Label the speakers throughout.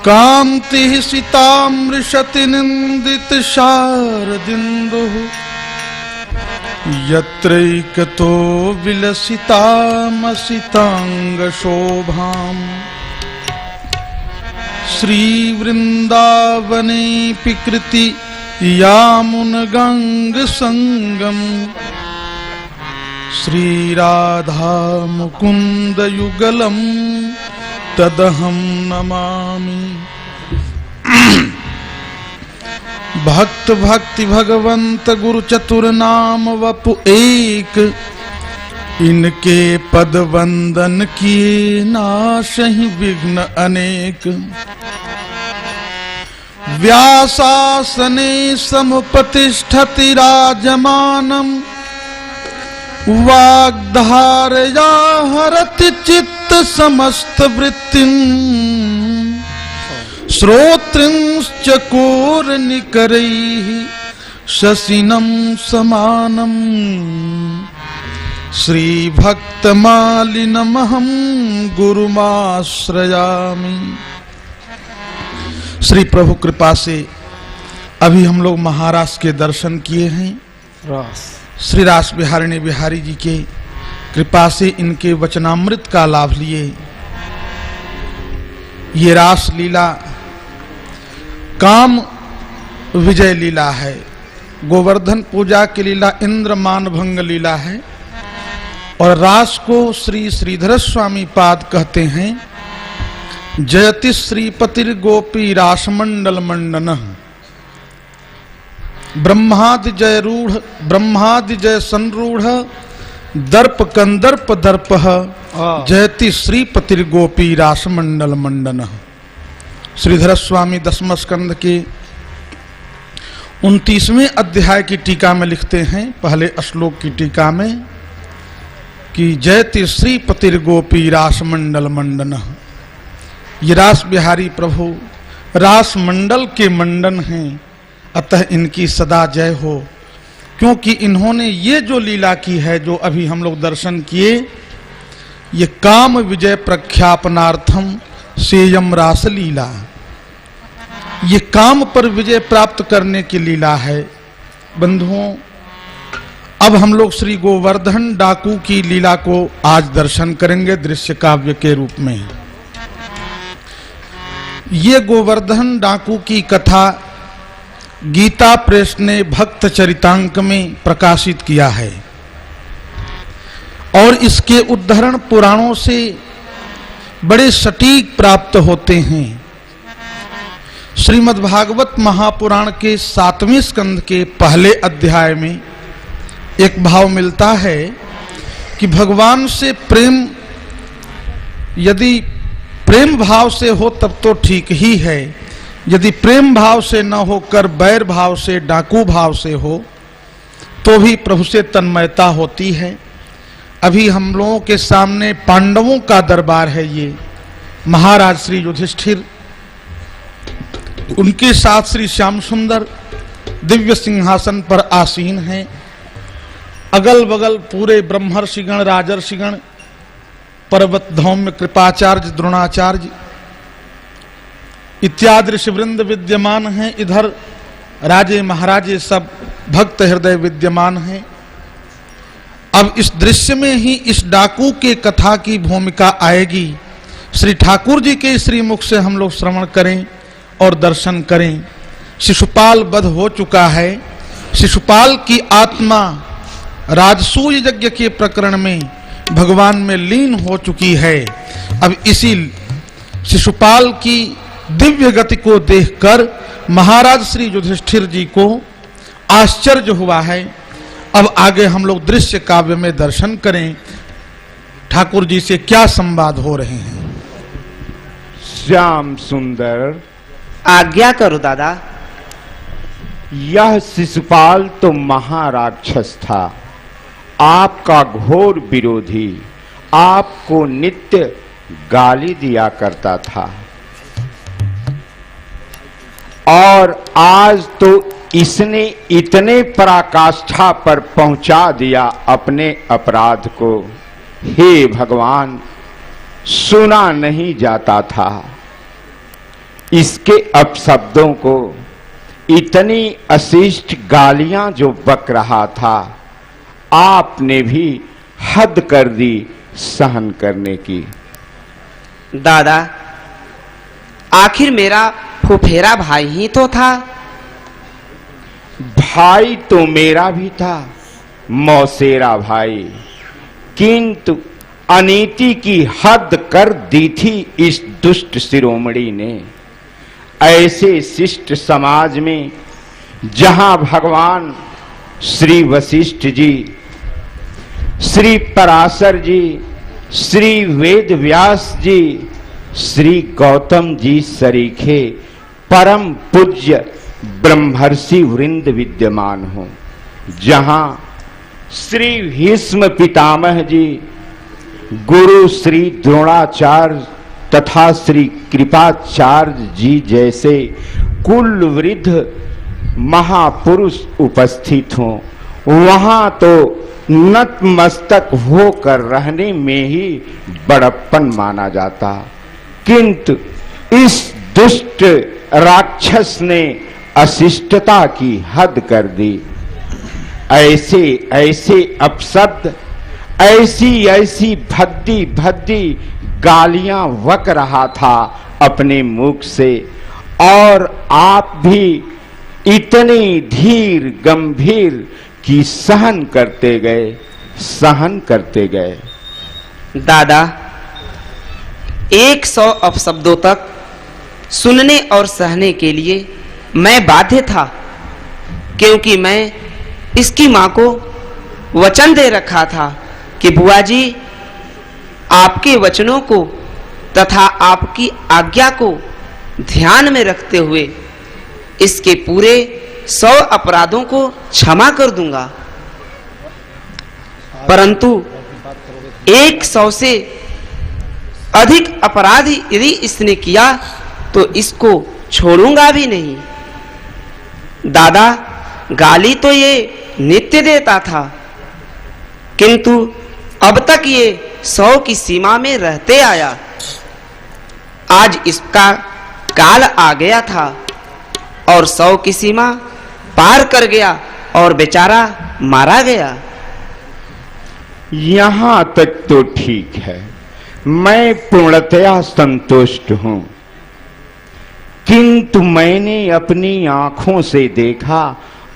Speaker 1: कांति सितामृशति निंदित शारदिन्दुः यत्रैकतो विलसितामसितांगशोभाम् श्रीवृन्दावनेऽपि कृति यामुनगङ्गसङ्गम् श्रीराधा मुकुन्दयुगलम् तदहं नमामि। भक्त भक्ति भगवंत गुरु चतुर नाम वपु एक, इनके पद वंदन किए नाशहि विघ्न अनेक। व्यासासने समुपतिष्ठति राजमानम् वाग्धारया हरति चित्त समस्त वृत्तिम् श्रोत्रिंश्च कोरनिकरैः शशिनं समानम् श्रीभक्तमालिनमहं गुरुमाश्रयामि। श्री प्रभु कृपा से अभी हम लोग महाराज के दर्शन किए हैं। श्री रास बिहारिणी बिहारी जी के कृपा से इनके वचनामृत का लाभ लिए। ये रास लीला काम विजय लीला है, गोवर्धन पूजा की लीला इंद्र मानभंग लीला है, और रास को श्री श्रीधर स्वामी पाद कहते हैं। जयति श्रीपतिर गोपी रासमंडल मंडन ब्रह्मादि जय रूढ़ ब्रह्मादि जय संरूढ़ दर्प कंदर्प दर्प जयति श्रीपतिर गोपी रासमंडल मंडन। श्रीधर स्वामी दसम स्कंद के 29वें अध्याय की टीका में लिखते हैं, पहले श्लोक की टीका में, कि जयति श्रीपतिर गोपी रासमंडल मंडन। ये रास बिहारी प्रभु रास मंडल के मंडन हैं, अतः इनकी सदा जय हो। क्योंकि इन्होंने ये जो लीला की है, जो अभी हम लोग दर्शन किए, ये काम विजय प्रख्यापनार्थम सेयम रास लीला, ये काम पर विजय प्राप्त करने की लीला है। बंधुओं, अब हम लोग श्री गोवर्धन डाकू की लीला को आज दर्शन करेंगे दृश्य काव्य के रूप में। ये गोवर्धन डाकू की कथा गीता प्रेस ने भक्त चरितांक में प्रकाशित किया है, और इसके उद्धरण पुराणों से बड़े सटीक प्राप्त होते हैं। श्रीमद् भागवत महापुराण के 7वें स्कंद के पहले अध्याय में एक भाव मिलता है कि भगवान से प्रेम यदि प्रेम भाव से हो तब तो ठीक ही है, यदि प्रेम भाव से न होकर बैर भाव से, डाकू भाव से हो, तो भी प्रभु से तन्मयता होती है। अभी हम लोगों के सामने पांडवों का दरबार है। ये महाराज श्री युधिष्ठिर, उनके साथ श्री श्याम सुंदर दिव्य सिंहासन पर आसीन हैं। अगल बगल पूरे ब्रह्मर्षिगण, राजर्षिगण, पर्वत धौम्य कृपाचार्य, द्रोणाचार्य इत्यादि ऋषिवृंद विद्यमान हैं। इधर राजे महाराजे सब भक्त हृदय विद्यमान हैं। अब इस दृश्य में ही इस डाकू के कथा की भूमिका आएगी। श्री ठाकुर जी के श्रीमुख से हम लोग श्रवण करें और दर्शन करें। शिशुपाल वध हो चुका है। शिशुपाल की आत्मा राजसूय यज्ञ के प्रकरण में भगवान में लीन हो चुकी है। अब इसी शिशुपाल की दिव्य गति को देखकर महाराज श्री युधिष्ठिर जी को आश्चर्य हुआ है। अब आगे हम लोग दृश्य काव्य में दर्शन करें ठाकुर जी से क्या संवाद हो रहे हैं।
Speaker 2: श्याम सुंदर,
Speaker 3: आज्ञा करो दादा।
Speaker 2: यह शिशुपाल तो महाराक्षस था, आपका घोर विरोधी, आपको नित्य गाली दिया करता था, और आज तो इसने इतने पराकाष्ठा पर पहुंचा दिया अपने अपराध को। हे भगवान, सुना नहीं जाता था। इसके अपशब्दों को, इतनी अशिष्ट गालियां जो बक रहा था, आपने भी हद कर दी सहन करने की।
Speaker 3: दादा, आखिर मेरा फुफेरा भाई ही तो था।
Speaker 2: भाई तो मेरा भी था, मौसेरा भाई, किंतु अनीति की हद कर दी थी इस दुष्ट शिरोमणि ने। ऐसे शिष्ट समाज में जहां भगवान श्री वशिष्ठ जी, श्री पराशर जी, श्री वेद व्यास जी, श्री गौतम जी सरीखे परम पूज्य ब्रह्मर्षि वृंद विद्यमान हो, जहां श्री भीष्म पितामह जी, गुरु श्री द्रोणाचार्य तथा श्री कृपाचार्य जी जैसे कुल वृद्ध महापुरुष उपस्थित हों, वहां तो नतमस्तक होकर रहने में ही बड़प्पन माना जाता, किंतु इस दुष्ट राक्षस ने अशिष्टता की हद कर दी। ऐसे ऐसे अपशब्द, ऐसी ऐसी भद्दी भद्दी गालियां वक रहा था अपने मुख से, और आप भी इतने धीर गंभीर कि सहन करते गए, सहन करते गए।
Speaker 3: दादा, 100 अपशब्दों तक सुनने और सहने के लिए मैं बाध्य था, क्योंकि मैं इसकी मां को वचन दे रखा था कि बुआ जी, आपके वचनों को तथा आपकी आज्ञा को ध्यान में रखते हुए इसके पूरे 100 अपराधों को क्षमा कर दूंगा, परंतु 100 से अधिक अपराध यदि इसने किया तो इसको छोड़ूंगा भी नहीं। दादा, गाली तो ये नित्य देता था, किंतु अब तक ये 100 की सीमा में रहते आया। आज इसका काल आ गया था और 100 की सीमा पार कर गया और बेचारा मारा गया।
Speaker 2: यहां तक तो ठीक है, मैं पूर्णतया संतुष्ट हूं, किंतु मैंने अपनी आंखों से देखा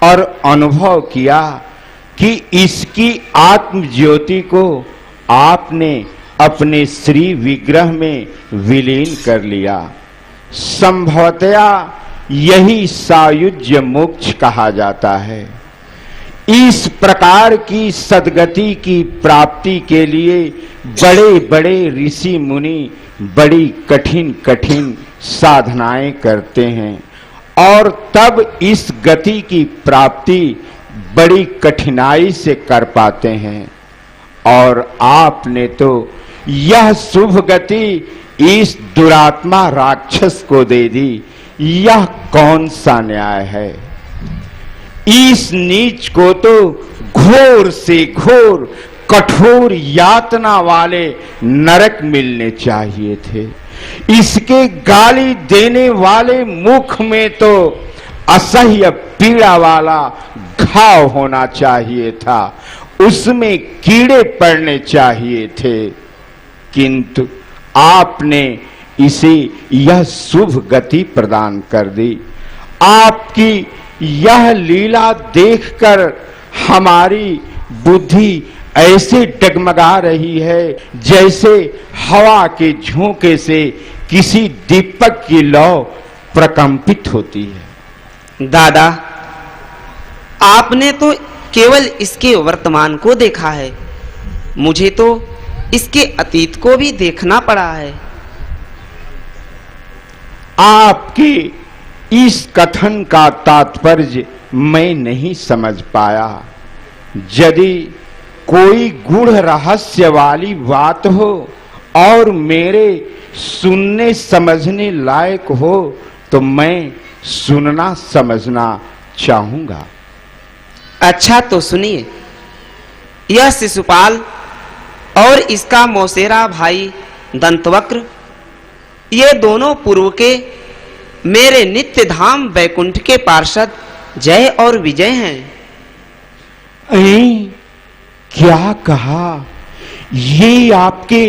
Speaker 2: और अनुभव किया कि इसकी आत्म ज्योति को आपने अपने श्री विग्रह में विलीन कर लिया। संभवतया यही सायुज्य मोक्ष कहा जाता है। इस प्रकार की सद्गति की प्राप्ति के लिए बड़े बड़े ऋषि मुनि बड़ी कठिन कठिन साधनाएं करते हैं और तब इस गति की प्राप्ति बड़ी कठिनाई से कर पाते हैं, और आपने तो यह शुभ गति इस दुरात्मा राक्षस को दे दी। यह कौन सा न्याय है? इस नीच को तो घोर से घोर कठोर यातना वाले नरक मिलने चाहिए थे। इसके गाली देने वाले मुख में तो असह्य पीड़ा वाला घाव होना चाहिए था, उसमें कीड़े पड़ने चाहिए थे, किंतु आपने इसे यह शुभ गति प्रदान कर दी। आपकी यह लीला देखकर हमारी बुद्धि ऐसे डगमगा रही है जैसे हवा के झोंके से किसी दीपक की लौ प्रकंपित होती है।
Speaker 3: दादा, आपने तो केवल इसके वर्तमान को देखा है, मुझे तो इसके अतीत को भी देखना पड़ा है।
Speaker 2: आपके इस कथन का तात्पर्य मैं नहीं समझ पाया। यदि कोई गूढ़ रहस्य वाली बात हो और मेरे सुनने समझने लायक हो तो मैं सुनना समझना चाहूंगा।
Speaker 3: अच्छा तो सुनिए। यह शिशुपाल और इसका मौसेरा भाई दंतवक्र, ये दोनों पूर्व के मेरे नित्य धाम वैकुंठ के पार्षद जय और विजय हैं।
Speaker 2: क्या कहा? ये आपके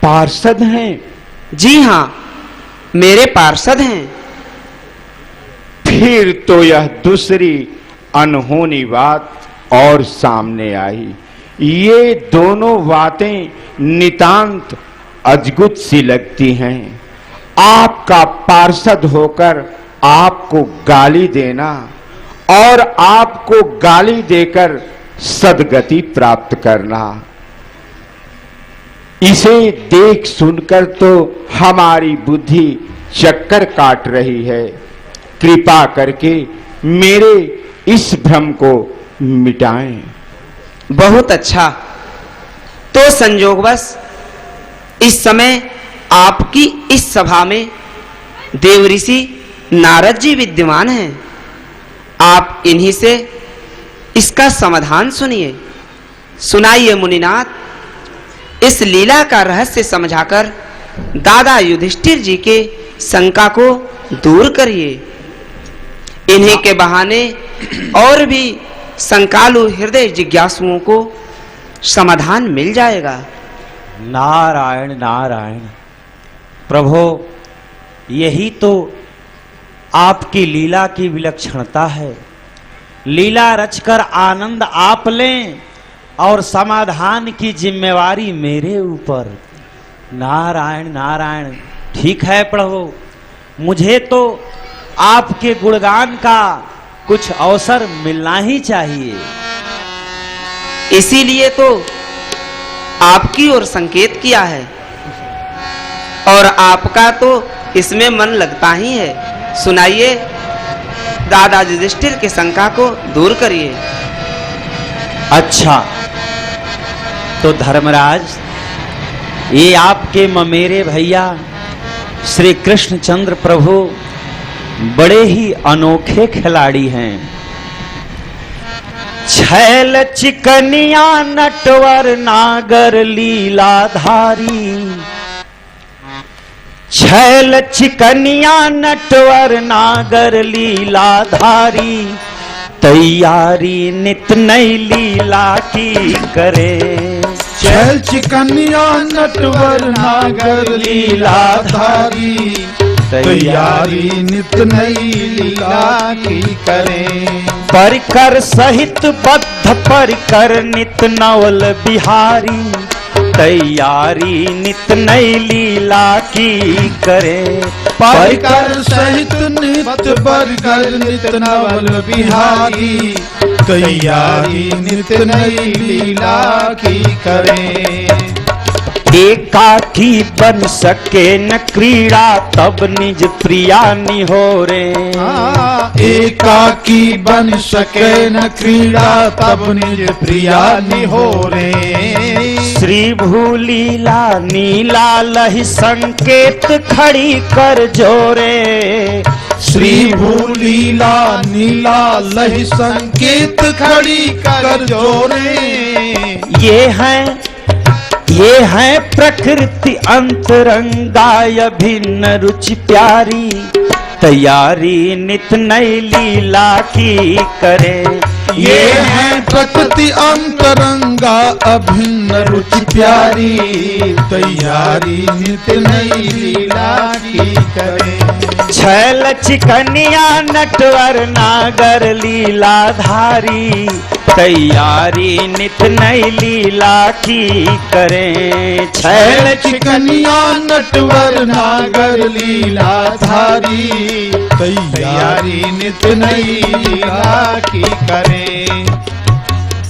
Speaker 2: पार्षद हैं?
Speaker 3: जी हां, मेरे पार्षद हैं।
Speaker 2: फिर तो यह दूसरी अनहोनी बात और सामने आई। ये दोनों बातें नितांत अद्भुत सी लगती हैं। आपका पार्षद होकर आपको गाली देना और आपको गाली देकर सद्गति प्राप्त करना, इसे देख सुनकर तो हमारी बुद्धि चक्कर काट रही है। कृपा करके मेरे इस भ्रम को मिटाएं।
Speaker 3: बहुत अच्छा। तो संयोगवश इस समय आपकी इस सभा में देवऋषि नारद जी विद्यमान हैं। आप इन्हीं से इसका समाधान सुनिए। सुनाइए मुनिनाथ। इस लीला का रहस्य समझाकर दादा युधिष्ठिर जी के शंका को दूर करिए। इन्हीं के बहाने और भी शंकालु हृदय जिज्ञासुओं को समाधान मिल जाएगा।
Speaker 4: नारायण नारायण। प्रभो, यही तो आपकी लीला की विलक्षणता है। लीला रचकर आनंद आप लें और समाधान की जिम्मेवारी मेरे ऊपर। नारायण नारायण। ठीक है प्रभु, मुझे तो आपके गुणगान का कुछ अवसर मिलना ही चाहिए।
Speaker 3: इसीलिए तो आपकी ओर संकेत किया है और आपका तो इसमें मन लगता ही है। सुनाइए, दादा युधिष्ठिर के शंका को दूर करिए।
Speaker 4: अच्छा, तो धर्मराज, ये आपके ममेरे भैया श्री कृष्णचंद्र प्रभु बड़े ही अनोखे खिलाड़ी हैं। छैल चिकनिया नटवर नागर लीलाधारी, छैल चिकनिया नटवर नागर लीलाधारी, तैयारी नित नई लीला की करे।
Speaker 1: छैल चिकनिया नटवर नागर लीलाधारी, तैयारी नित नई लीला की करें।
Speaker 4: परिकर सहित बद्ध परिकर नित नवल बिहारी, तैयारी नित नई लीला की करे।
Speaker 1: परिकर सहित नित परिकर नित नवल बिहारी, तैयारी नित नई लीला की करें।
Speaker 4: एकाकी बन सके न क्रीड़ा तब निज प्रिया निहोरे।
Speaker 1: एकाकी बन सके न क्रीड़ा तब निज प्रिया निहोरे।
Speaker 4: श्री भूलीला नीला लहि संकेत खड़ी कर जोरे।
Speaker 1: श्री भूलीला नीला लहि संकेत खड़ी कर जोरे।
Speaker 4: ये है प्रकृति अंतरंगाय भिन्न रुचि प्यारी, तैयारी नित नई लीला की करे।
Speaker 1: ये है प्रकृति अंतरंगा अभिन्न रुचि प्यारी, तैयारी नित नई लीला की करे।
Speaker 4: छैल चिकनिया नटवर नागर लीलाधारी, तैयारी नित नई लीला की करें।
Speaker 1: छैल चिकनिया नटवर नागर लीलाधारी, तैयारी नित नई लीला की करें।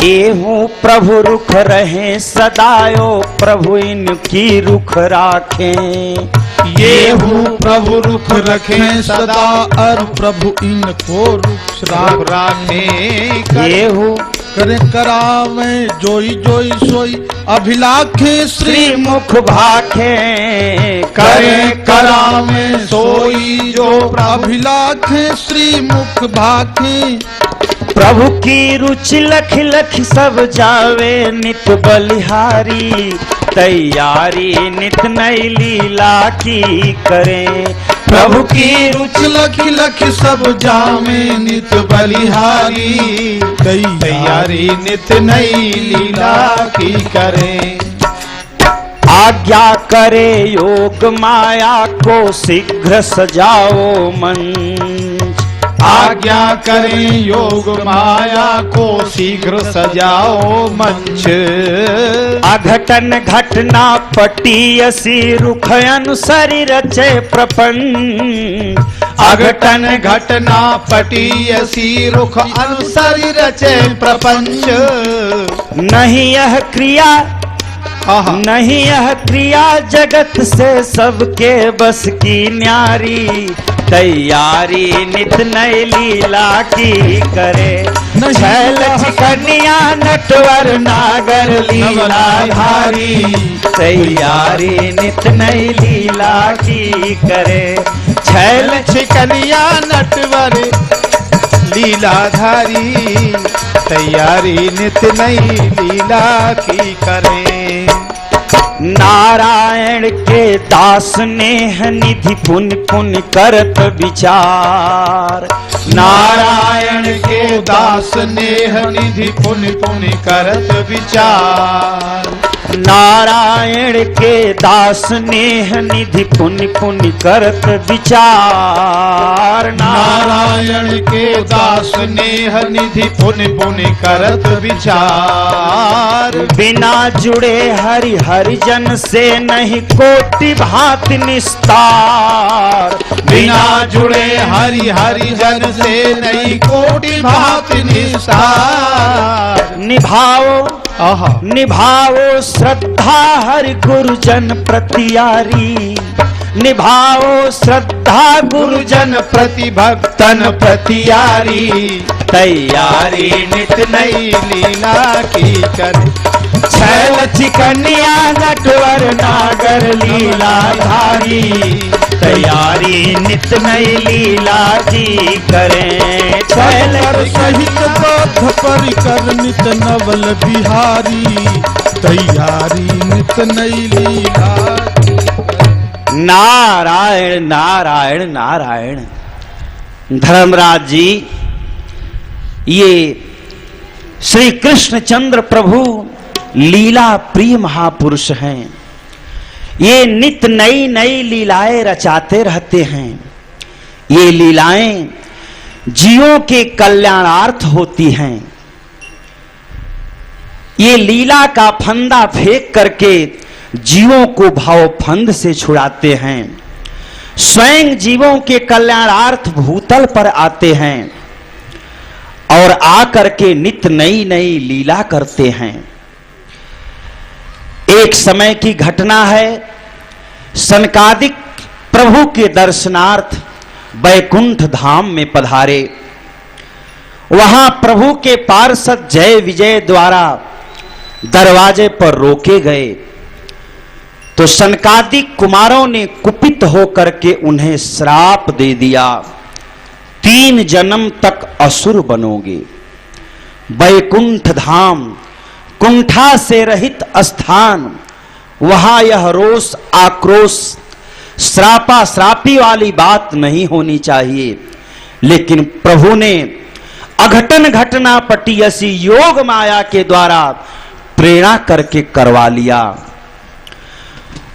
Speaker 4: एहू प्रभु रुख रहे सदायो, प्रभु इनकी रुख राखें।
Speaker 1: ये हूँ प्रभु रुख रखें सदा और प्रभु इनको रुख राखें।
Speaker 4: ये हूँ
Speaker 1: करे करावे जोई जोई सोई अभिलाखे
Speaker 4: श्री मुख भाखे।
Speaker 1: करे करावे सोई जो अभिलाखे श्री मुख भाखे।
Speaker 4: प्रभु की रुचि लख लख सब जावे नित बलिहारी, तैयारी नित नई लीला की करें। प्रभु की रुचि
Speaker 1: लखी लखी सब जामे नित बलिहारी, तैयारी नित नई लीला की करें।
Speaker 4: आज्ञा करे योग माया को शीघ्र सजाओ मंच।
Speaker 1: आज्ञा करें योग माया को शीघ्र सजाओ मंच।
Speaker 4: अघटन घटना पटीयसी रुख अनुसरि रचे प्रपंच।
Speaker 1: अघटन घटना पटीयसी रुख अनुसरि रचे प्रपंच।
Speaker 4: नहीं यह क्रिया
Speaker 1: आहा।
Speaker 4: नहीं यह क्रिया जगत से सबके बस की न्यारी। तैयारी नित नई लीला की करे। छैल कन्या नटवर नागर लीलाधारी। तैयारी नित नई लीला की करे। छैल
Speaker 1: कन्या नटवर लीलाधारी, तैयारी नित नई लीला की करें।
Speaker 4: नारायण के दास नेह निधि पुण्य पुण्य करत विचार।
Speaker 1: नारायण के दास नेह निधि पुण्य पुण्य करत विचार।
Speaker 4: नारायण के दास नेह निधि पुण्य पुण्य करत विचार।
Speaker 1: नारायण के दास नेह निधि पुण्य पुण्य करत विचार।
Speaker 4: बिना जुड़े हरि हरि जन से नहीं कोटि भांति निस्तार।
Speaker 1: बिना जुड़े हरि हरि जन से नहीं कोटि भांति निस्तार।
Speaker 4: निभाओ निभाओ श्रद्धा हरि गुरुजन प्रतियारी। निभाओ श्रद्धा गुरुजन
Speaker 1: प्रति भक्तन प्रतियारी।
Speaker 4: तैयारी
Speaker 1: नित नई लीला की कर।
Speaker 4: छैल चिकनिया नटवर नागर लीलाधारी। तैयारी नित नई लीला की करें। छैल
Speaker 1: सहित बौद्ध परिकर नित नवल बिहारी। तैयारी नित नई लीला।
Speaker 4: नारायण नारायण नारायण। धर्मराज जी, ये श्री कृष्णचंद्र प्रभु लीला प्रिय महापुरुष हैं। ये नित नई नई लीलाएं रचाते रहते हैं। ये लीलाएं जीवों के कल्याणार्थ होती हैं। ये लीला का फंदा फेंक करके जीवों को भाव फंद से छुड़ाते हैं। स्वयं जीवों के कल्याणार्थ भूतल पर आते हैं और आकर के नित नई नई लीला करते हैं। एक समय की घटना है, सनकादिक प्रभु के दर्शनार्थ बैकुंठ धाम में पधारे। वहां प्रभु के पार्षद जय विजय द्वारा दरवाजे पर रोके गए तो सनकादिक कुमारों ने कुपित होकर के उन्हें श्राप दे दिया, 3 जन्म तक असुर बनोगे। बैकुंठ धाम कुंठा से रहित स्थान, वहां यह रोष आक्रोश श्रापा श्रापी वाली बात नहीं होनी चाहिए। लेकिन प्रभु ने अघटन घटना पटीयसी योग माया के द्वारा प्रेरणा करके करवा लिया।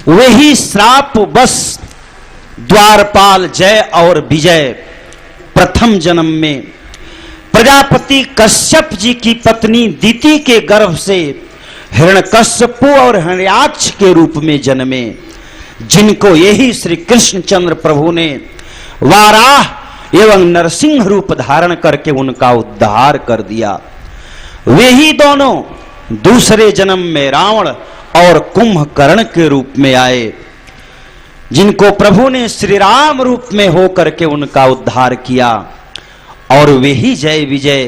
Speaker 4: वही श्राप बस द्वारपाल जय और विजय प्रथम जन्म में प्रजापति कश्यप जी की पत्नी दिति के गर्भ से हिरण्यकश्यपु और हिरण्याक्ष के रूप में जन्मे, जिनको यही श्री कृष्णचंद्र प्रभु ने वाराह एवं नरसिंह रूप धारण करके उनका उद्धार कर दिया। वे ही दोनों दूसरे जन्म में रावण और कुंभकर्ण के रूप में आए, जिनको प्रभु ने श्री राम रूप में होकर के उनका उद्धार किया। और वे ही जय विजय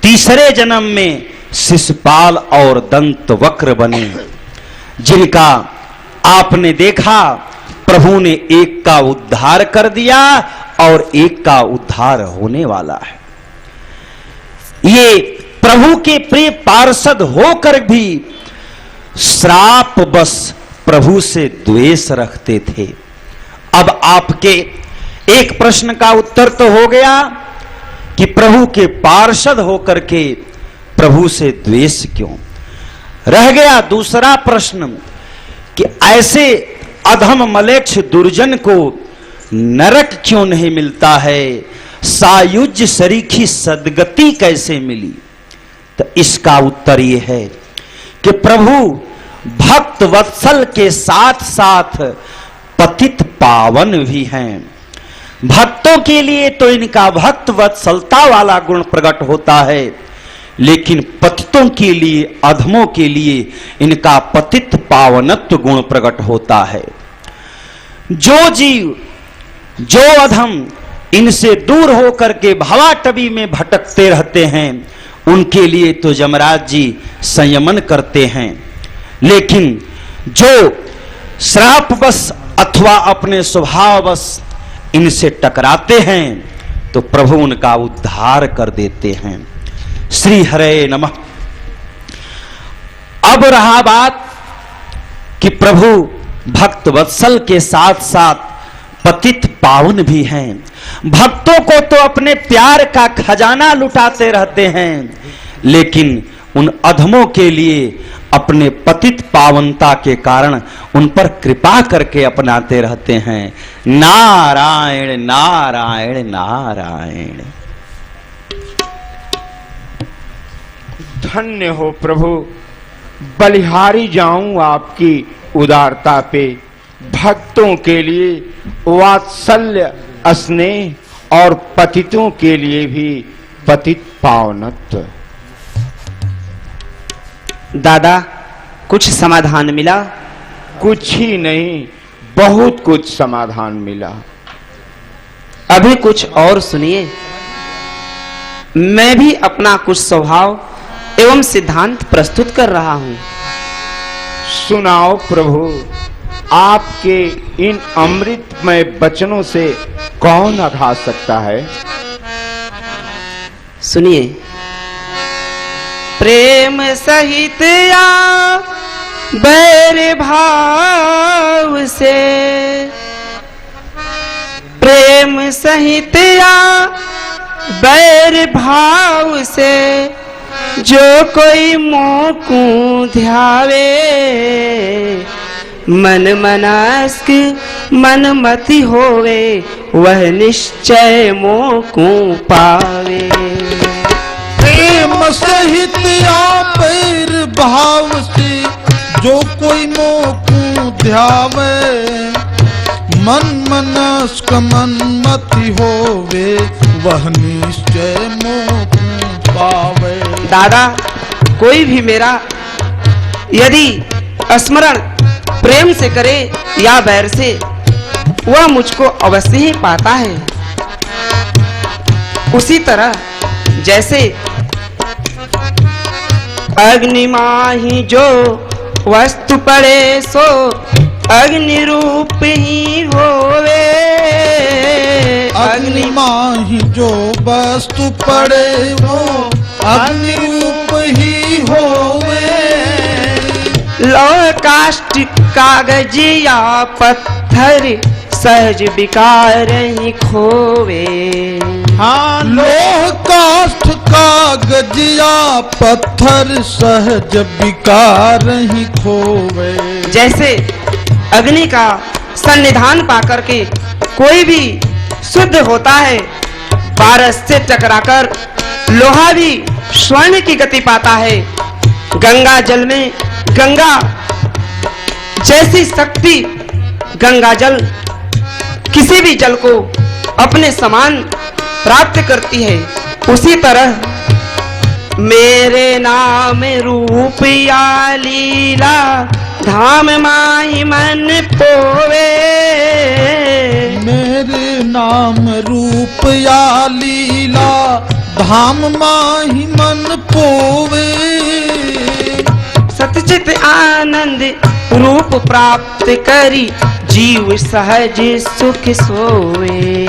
Speaker 4: तीसरे जन्म में शिशुपाल और दंत वक्र बने, जिनका आपने देखा प्रभु ने एक का उद्धार कर दिया और एक का उद्धार होने वाला है। ये प्रभु के प्रिय पार्षद होकर भी श्राप बस प्रभु से द्वेष रखते थे। अब आपके एक प्रश्न का उत्तर तो हो गया कि प्रभु के पार्षद होकर के प्रभु से द्वेष क्यों। रह गया दूसरा प्रश्न कि ऐसे अधम मलेच्छ दुर्जन को नरक क्यों नहीं मिलता है, सायुज्य सरीखी सदगति कैसे मिली। तो इसका उत्तर यह है कि प्रभु भक्त वत्सल के साथ साथ पतित पावन भी हैं। भक्तों के लिए तो इनका भक्त वत्सलता वाला गुण प्रकट होता है, लेकिन पतितों के लिए, अधमों के लिए इनका पतित पावनत्व गुण प्रकट होता है। जो जीव, जो अधम इनसे दूर होकर के भवाटवी में भटकते रहते हैं, उनके लिए तो यमराज जी संयमन करते हैं, लेकिन जो श्रापवश अथवा अपने स्वभाववश इनसे टकराते हैं तो प्रभु उनका उद्धार कर देते हैं। श्री हरे नमः। अब रहा बात कि प्रभु भक्त वत्सल के साथ साथ पतित पावन भी हैं। भक्तों को तो अपने प्यार का खजाना लुटाते रहते हैं, लेकिन उन अधमों के लिए अपने पतित पावनता के कारण उन पर कृपा करके अपनाते रहते हैं। नारायण नारायण नारायण।
Speaker 2: धन्य हो प्रभु, बलिहारी जाऊं आपकी उदारता पे। भक्तों के लिए वात्सल्य स्नेह और पतितों के लिए भी पतित पावनत्व।
Speaker 3: दादा, कुछ समाधान मिला?
Speaker 2: कुछ ही नहीं, बहुत कुछ समाधान मिला।
Speaker 3: अभी कुछ और सुनिए। मैं भी अपना कुछ स्वभाव एवं सिद्धांत प्रस्तुत कर रहा हूं।
Speaker 2: सुनाओ प्रभु, आपके इन अमृतमय वचनों से कौन अघा सकता है।
Speaker 3: सुनिए। प्रेम सहित या बैर भाव से, प्रेम सहित या बैर भाव से, जो कोई मोह को ध्यावे, मन मनस्क मन मति होवे, वह निश्चय मोह को पावे।
Speaker 1: प्रेम सहित या बैर भाव से, जो कोई मोह को ध्यावे, मन मनस्क मन मति होवे, वह निश्चय मोह को पावे।
Speaker 3: दादा, कोई भी मेरा यदि स्मरण प्रेम से करे या बैर से, वह मुझको अवश्य ही पाता है। उसी तरह जैसे अग्नि माही जो वस्तु पड़े, सो अग्नि रूप ही होवे।
Speaker 1: अग्नि माही जो वस्तु पड़े, वो अग्नि रूप ही होवे।
Speaker 3: लौह काष्ठ कागज या पत्थर, सहज विकार ही खोवे।
Speaker 1: हाँ, लोह काष्ठ कागज या पत्थर, सहज विकार ही खोवे।
Speaker 3: जैसे अग्नि का सन्निधान पाकर के कोई भी शुद्ध होता है, पारस से टकराकर लोहा भी स्वर्ण की गति पाता है। गंगा जल में गंगा जैसी शक्ति, गंगा जल किसी भी जल को अपने समान प्राप्त करती है। उसी तरह मेरे नाम रूप या लीला, धाम माही मन पोवे।
Speaker 1: मेरे नाम रूप या लीला, धाम माही मन पोवे।
Speaker 3: सतचित आनंद रूप प्राप्त करी, जीव सहज सुख सोवे।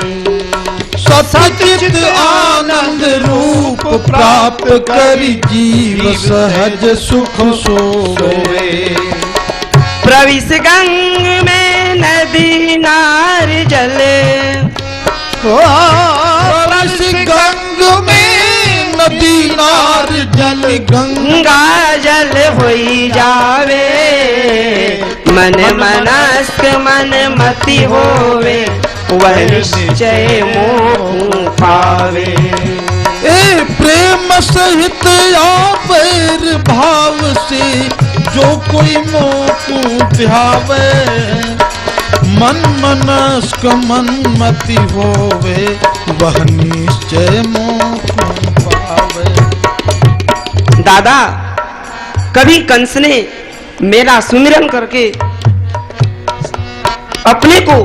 Speaker 1: सतचित आनंद रूप प्राप्त करी, जीव सहज सुख सोवे।
Speaker 3: तब इस गंग में नदी नार जले,
Speaker 1: इस गंग में नदी नार जल,
Speaker 3: गंगा जल होई जावे, मन मनस्क मन मति होवे, वह निश्चय मोह पावे।
Speaker 1: ए प्रेम सहित आवेर भाव से जो कोई मोह को ध्यावे, मन मनस्क मन मति होवे, वह निश्चय मोह को पावे।
Speaker 3: दादा, कभी कंस ने मेरा सुमिरन करके अपने को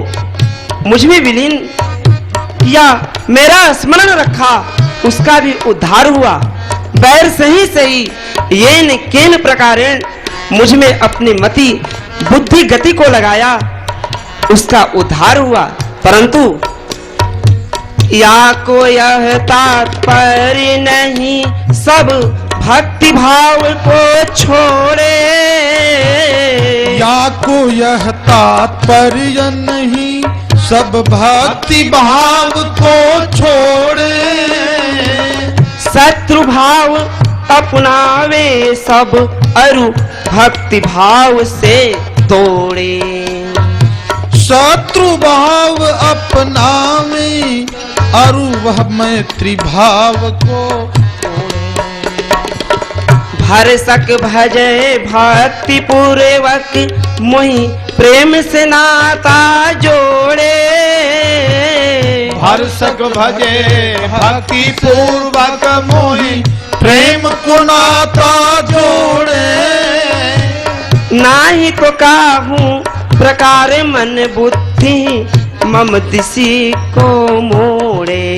Speaker 3: मुझ में विलीन किया, मेरा स्मरण रखा, उसका भी उद्धार हुआ। बैर सही सही येन केन प्रकारेण मुझ में अपनी मति बुद्धि गति को लगाया, उसका उद्धार हुआ। परंतु या को यह तात्पर्य नहीं, सब भक्ति भाव को छोड़े,
Speaker 1: या को यह तात्पर्य नहीं, सब भक्ति भाव को छोड़े,
Speaker 3: शत्रु भाव अपनावे सब, अरु भक्ति भाव से तोड़े।
Speaker 1: शत्रु भाव अपनावे अरु वह मैत्री भाव को
Speaker 3: भरसक भजय भक्ति पूर्वक, मोहि प्रेम से नाता जोड़े,
Speaker 1: भरसक भजे भक्ति पूर्वक, मोहि प्रेम को नाता जोड़े।
Speaker 3: नाही तो काहू प्रकार मन बुद्धि, मम दिशि को मोड़े।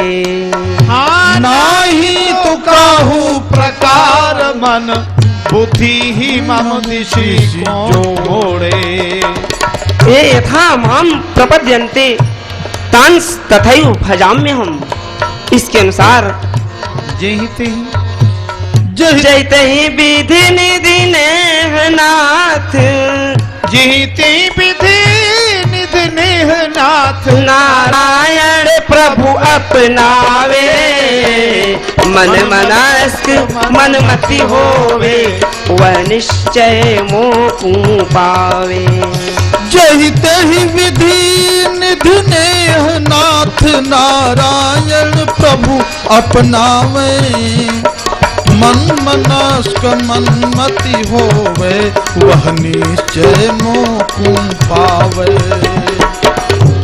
Speaker 1: नाही तो काहू प्रकार मन बुद्धि ही मम दिशि को मोड़े।
Speaker 3: ये यथा माम प्रपद्यन्ते तांस तथैव भजाम्यहम्। इसके अनुसार जयते ही विधि निधि नेहनाथ,
Speaker 1: जीते विधि निधि नेहनाथ,
Speaker 3: नारायण प्रभु अपनावे, मन मनस्क मन मति होवे, वह निश्चय मोह पावे।
Speaker 1: जहिते ही विधि निधि नेहनाथ, नारायण प्रभु अपनावे, मन मनस्क मन मति होवे, वह निश्चय मोह पावे।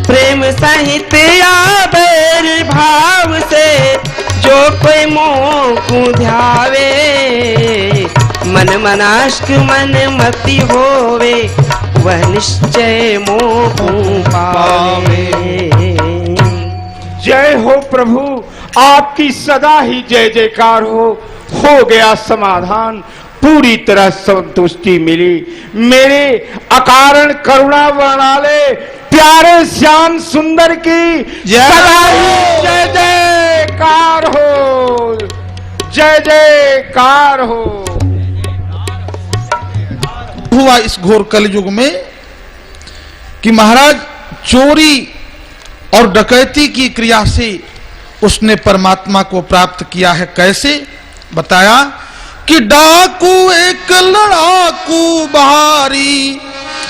Speaker 3: प्रेम सहित आबर भाव से जो कोई मोह ध्यावे, मन मनस्क मन मति होवे, वह निश्चय मोह पावे।
Speaker 2: जय हो प्रभु, आपकी सदा ही जय जयकार हो गया समाधान, पूरी तरह संतुष्टि मिली। मेरे अकारण करुणा वर्णाले प्यारे श्याम सुंदर की सदा ही जय जयकार हो, जय जयकार हो।
Speaker 1: हुआ इस घोर कलयुग में कि महाराज चोरी और डकैती की क्रिया से उसने परमात्मा को प्राप्त किया है। कैसे बताया कि डाकू एक लड़ाकू बारी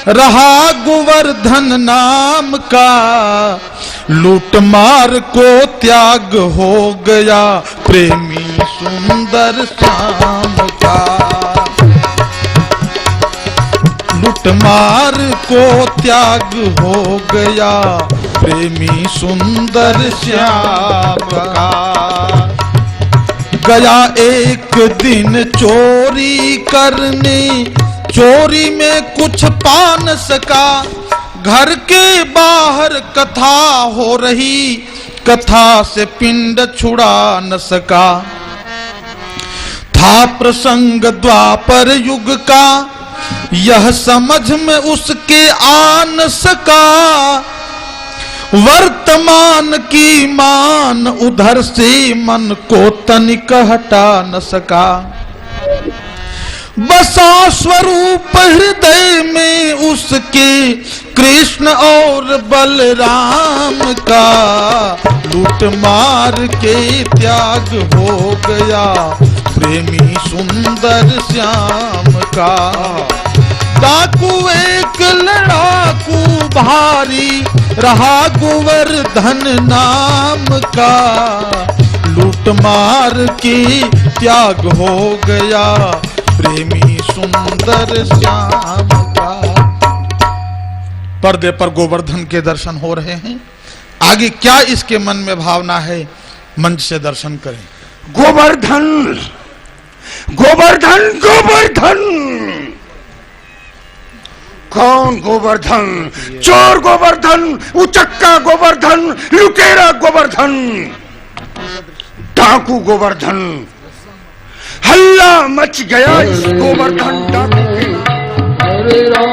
Speaker 1: रहा गोवर्धन नाम का, लूट मार को त्याग हो गया प्रेमी सुंदर श्याम का, लूट मार को त्याग हो गया प्रेमी सुंदर श्याम का। गया एक दिन चोरी करने, चोरी में कुछ पा न सका, घर के बाहर कथा हो रही, कथा से पिंड छुड़ा न सका। था प्रसंग द्वापर युग का, यह समझ में उसके आ न सका, वर्तमान की मान उधर से मन को तनिक हटा न सका। बसा स्वरूप हृदय में उस के कृष्ण और बलराम का लूट मार के त्याग हो गया प्रेमी सुंदर श्याम का। डाकू एक लड़ाकू भारी रहा गोवर्धन नाम का लूट मार के त्याग हो गया प्रेमी सुंदर श्याम का। पर्दे पर गोवर्धन के दर्शन हो रहे हैं। आगे क्या इसके मन में भावना है, मंच से दर्शन करें।
Speaker 2: गोवर्धन गोवर्धन गोवर्धन। कौन गोवर्धन? चोर गोवर्धन, उचक्का गोवर्धन, लुटेरा गोवर्धन, डाकू गोवर्धन। हल्ला मच गया इस गोवर्धन डाकू के।